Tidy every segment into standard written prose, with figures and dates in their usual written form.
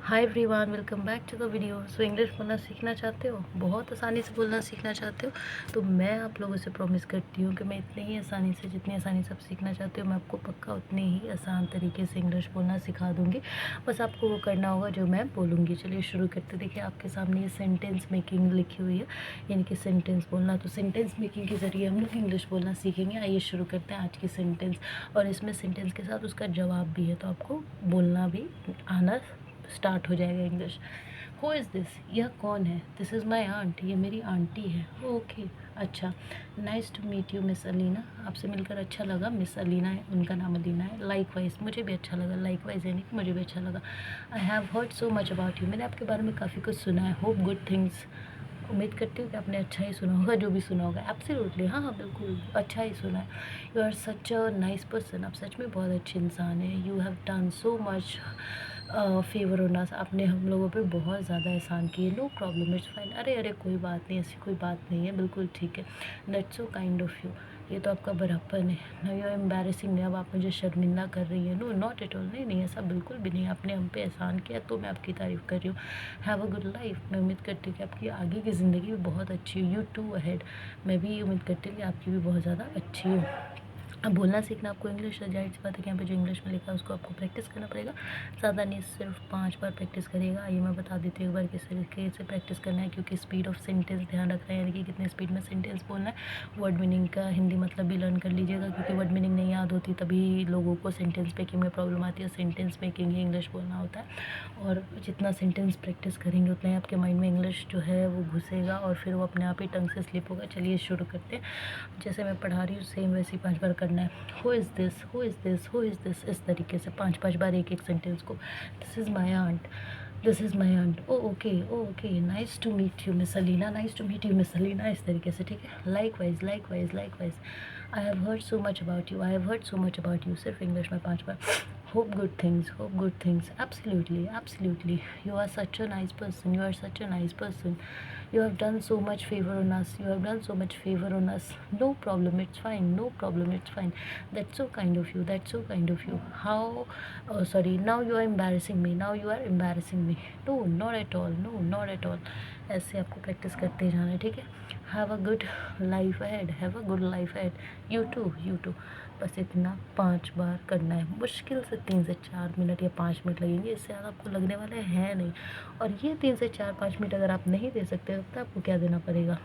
Hi everyone, welcome back to the video. So English बोलना सीखना चाहते हो, बहुत आसानी से बोलना सीखना चाहते हो, तो मैं आप लोगों से प्रॉमिस करती हूँ कि मैं इतनी ही आसानी से, जितनी आसानी से आप सीखना चाहते हो, मैं आपको पक्का उतनी ही आसान तरीके से इंग्लिश बोलना सिखा दूँगी। बस आपको वो करना होगा जो मैं बोलूँगी। चलिए शुरू करते। देखिए आपके सामने ये सेंटेंस मेकिंग लिखी हुई है, यानी कि सेंटेंस बोलना। तो सेंटेंस मेकिंग के ज़रिए हम लोग इंग्लिश बोलना सीखेंगे। आइए शुरू करते हैं आज की सेंटेंस। और इसमें सेंटेंस के साथ उसका जवाब भी है, तो आपको बोलना भी आना स्टार्ट हो जाएगा इंग्लिश। हु इज़ दिस, यह कौन है? दिस इज़ माई आंट, ये मेरी आंटी है। ओके, अच्छा। Nice to meet you miss Alina, आपसे मिलकर अच्छा लगा। मिस अलीना है, उनका नाम अलीना है। लाइक वाइज, मुझे भी अच्छा लगा। लाइक वाइज यानी कि मुझे भी अच्छा लगा। आई have heard so much about you, मैंने आपके बारे में काफ़ी कुछ सुना है। होप गुड थिंग्स, उम्मीद करती हूँ कि आपने अच्छा ही सुना होगा, जो भी सुना होगा। एब्सोल्युटली, हाँ हाँ बिल्कुल अच्छा ही सुना है। You are such a nice person, आप सच में बहुत अच्छे इंसान हैं। You have done so much favour on us, आपने हम लोगों पे बहुत ज़्यादा एहसान किए। No problem, it's fine. अरे अरे कोई बात नहीं, ऐसी कोई बात नहीं है, बिल्कुल ठीक है। That's so kind of you, ये तो आपका बड़प्पन है। नो यू आर एम्बैरेसिंग मी, अब आप मुझे शर्मिंदा कर रही हैं। नो नॉट एट ऑल, नहीं नहीं ऐसा बिल्कुल भी नहीं। आपने हम पे एहसान किया तो मैं आपकी तारीफ़ कर रही हूँ। हैव अ गुड लाइफ, मैं उम्मीद करती हूँ कि आपकी आगे की ज़िंदगी भी बहुत अच्छी हो। यू टू अहेड, मैं भी उम्मीद करती हूँ कि आपकी भी बहुत ज़्यादा अच्छी हो। अब बोलना सीखना आपको इंग्लिश है, जाहिर सी बात है कि यहाँ पे जो इंग्लिश में लिखा है उसको आपको प्रैक्टिस करना पड़ेगा। ज़्यादा नहीं, सिर्फ 5 बार प्रैक्टिस करिएगा। ये मैं बता देती हूँ एक बार किस तरीके से प्रैक्टिस करना है, क्योंकि स्पीड ऑफ सेंटेंस ध्यान रखना है, यानी कि कितने स्पीड में सेंटेंस बोलना है। वर्ड मीनिंग का हिंदी मतलब भी लर्न कर लीजिएगा, क्योंकि वर्ड मीनिंग नहीं याद होती तभी लोगों को सेंटेंस मेकिंग में प्रॉब्लम आती है। सेंटेंस मेकिंग ही इंग्लिश बोलना होता है, और जितना सेंटेंस प्रैक्टिस करेंगे उतना ही आपके माइंड में इंग्लिश जो है वो घुसेगा, और फिर वो अपने आप ही टंग से स्लिप होगा। चलिए शुरू करते हैं। जैसे मैं पढ़ा रही हूँ सेम वैसे ही 5 बार करना है। Who is this, who is this, who is this, इस तरीके से 5-5 बार एक एक सेंटेंस को। This is my aunt, this is my aunt. Oh okay, oh okay. Nice to meet you miss Alina, nice to meet you miss Alina, इस तरीके से, ठीक है। Likewise, likewise, likewise. I have heard so much about you, I have heard so much about you, सिर्फ English में 5 बार। Hope good things, hope good things. Absolutely, absolutely. You are such a nice person, you are such a nice person. You have done so much favor on us, you have done so much favor on us. No problem, it's fine. No problem, it's fine. That's so kind of you, that's so kind of you. How, oh sorry, now you are embarrassing me, now you are embarrassing me. No, not at all, no not at all. ऐसे आपको practice करते जाना है, ठीक है। Have a good life ahead, have a good life ahead. You too, you too. बस इतना 5 बार करना है। मुश्किल से 3 से 4 मिनट या 5 मिनट लगेंगे, इससे ज़्यादा आपको लगने वाले हैं नहीं। और ये 3 से 4-5 मिनट अगर आप नहीं दे सकते तो आपको क्या देना पड़ेगा?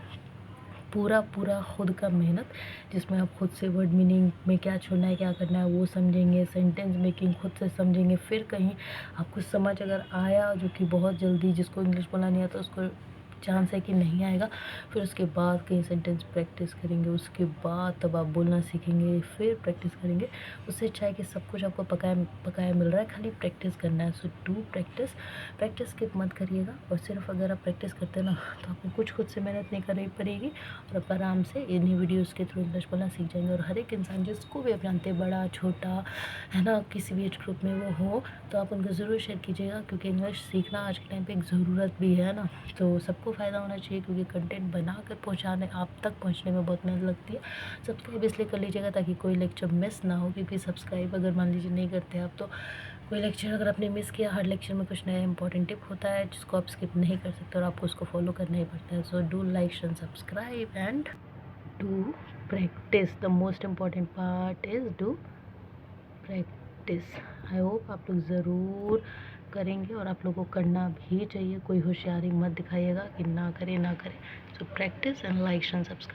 पूरा पूरा खुद का मेहनत, जिसमें आप खुद से वर्ड मीनिंग में क्या छोड़ना है, क्या करना है वो समझेंगे। सेंटेंस मेकिंग खुद से समझेंगे। फिर कहीं आपको समझ अगर आया, जो कि बहुत जल्दी, जिसको इंग्लिश बोलना नहीं आता उसको चांस है कि नहीं आएगा, फिर उसके बाद कहीं सेंटेंस प्रैक्टिस करेंगे, उसके बाद तब आप बोलना सीखेंगे, फिर प्रैक्टिस करेंगे। उससे अच्छा है कि सब कुछ आपको पकाया पकाया मिल रहा है, खाली प्रैक्टिस करना है। So do practice, practice skip मत करिएगा। और सिर्फ अगर आप प्रैक्टिस करते हैं ना, तो आपको कुछ खुद से मेहनत नहीं करनी पड़ेगी, और आप आराम से इन्हीं वीडियोज़ के थ्रू इंग्लिश बोलना सीख जाएंगे। और हर एक इंसान जिसको भी आप जानते हैं, बड़ा छोटा है ना, किसी भी एज ग्रुप में वो हो, तो आप उनको ज़रूर शेयर कीजिएगा, क्योंकि इंग्लिश सीखना आज के टाइम पे एक ज़रूरत भी है ना। तो सबको फ़ायदा होना चाहिए, क्योंकि कंटेंट बना कर पहुँचाने, आप तक पहुँचने में बहुत मेहनत लगती है। सब्सक्राइब इसलिए कर लीजिएगा ताकि कोई लेक्चर मिस ना हो, क्योंकि सब्सक्राइब अगर मान लीजिए नहीं करते आप, तो कोई लेक्चर अगर आपने मिस किया, हर लेक्चर में कुछ नया इंपॉर्टेंट टिप होता है जिसको आप स्किप नहीं कर सकते, और आपको उसको फॉलो करना ही पड़ता है। So do like and subscribe and do practice. The most important part is do practice. I hope आप लोग ज़रूर करेंगे, और आप लोगों को करना भी चाहिए। कोई होशियारी मत दिखाइएगा कि ना करें ना करें। So practice and like and subscribe.